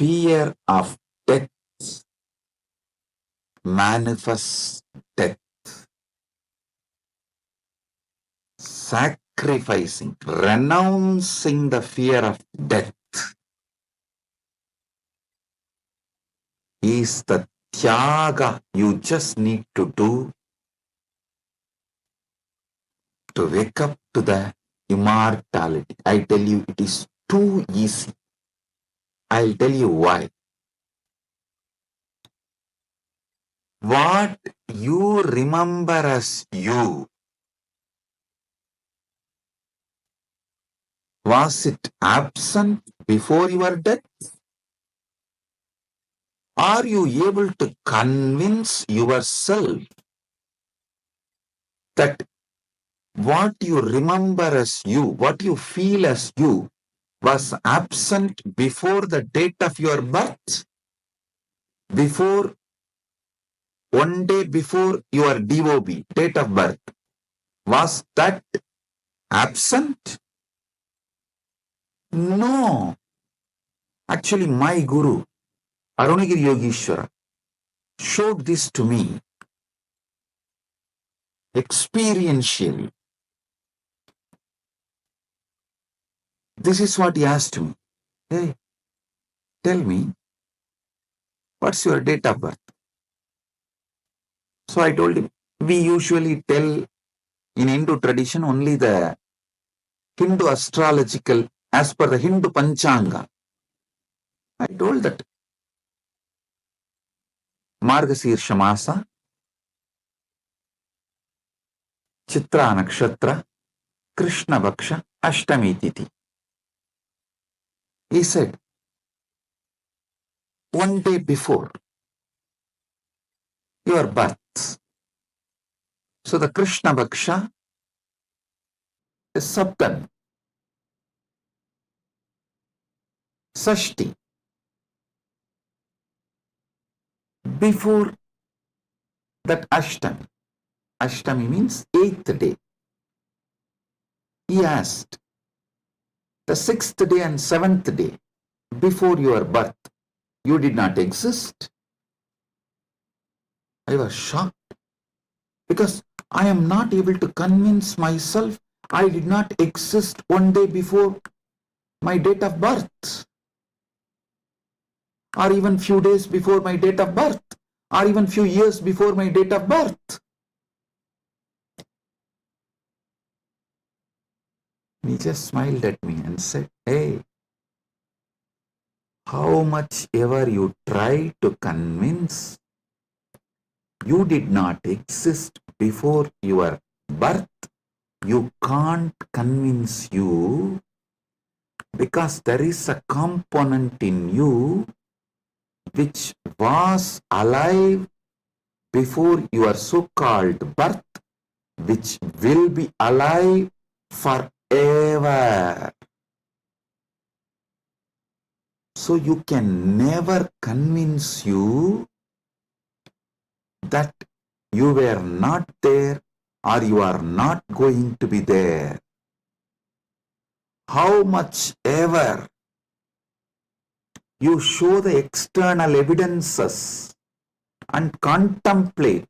fear of death manifests death. Sacrificing, renouncing the fear of death is the tyaga you just need to do to wake up to the immortality. I tell you, it is too easy. I'll tell you why. What you remember as you, was it absent before your death? Are you able to convince yourself that what you remember as you, what you feel as you, was absent before the date of your birth? Before, one day before your DOB, date of birth, was that absent? No. Actually, my guru, Arunagiri Yogeshwara, showed this to me experientially. This is what he asked me. Hey, tell me, what's your date of birth? So I told him, we usually tell in Hindu tradition only the Hindu astrological, as per the Hindu Panchanga. I told that Margasirsha Masa, Chitra Nakshatra, Krishna Bhaksha, Ashtami Tithi. He said, one day before your birth. So the Krishna Bhaksha is Saptami. Sashti. Before that Ashtami. Ashtami means 8th day. He asked, the 6th day and 7th day before your birth, you did not exist? I was shocked because I am not able to convince myself I did not exist one day before my date of birth, or even few days before my date of birth, or even few years before my date of birth. He just smiled at me and said, hey, how much ever you try to convince, you did not exist before your birth, you can't convince you, because there is a component in you which was alive before your so-called birth, which will be alive forever. So you can never convince you that you were not there or you are not going to be there. How much ever you show the external evidences and contemplate,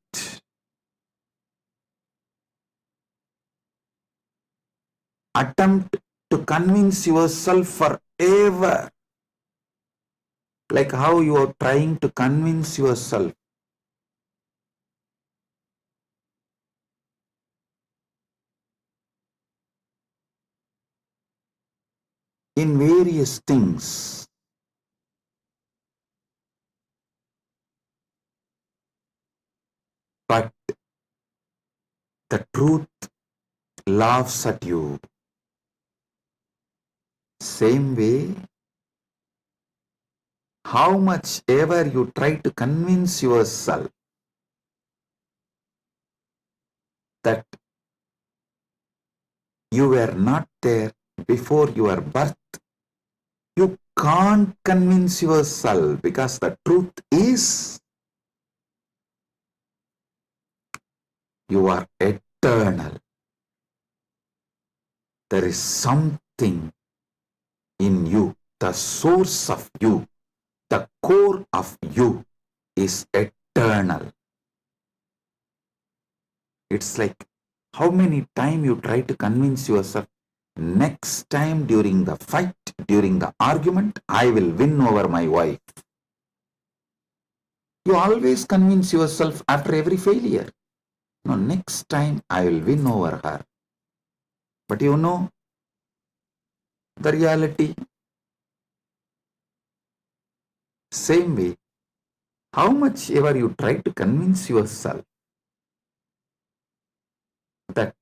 attempt to convince yourself forever, like how you are trying to convince yourself in various things. But the truth laughs at you. Same way, how much ever you try to convince yourself that you were not there before your birth, you can't convince yourself, because the truth is you are eternal. There is something in you, the source of you, the core of you is eternal. It's like how many times you try to convince yourself, next time during the fight, during the argument, I will win over my wife. You always convince yourself after every failure. No, next time I will win over her. But you know, the reality, same way, how much ever you try to convince yourself that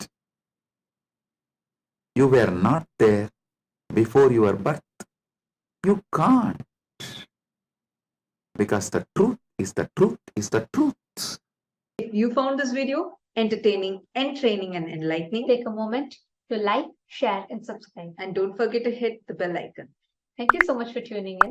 you were not there before your birth, you can't. Because the truth is the truth is the truth. If you found this video entertaining, entraining, and enlightening, take a moment to like, share, and subscribe. And don't forget to hit the bell icon. Thank you so much for tuning in.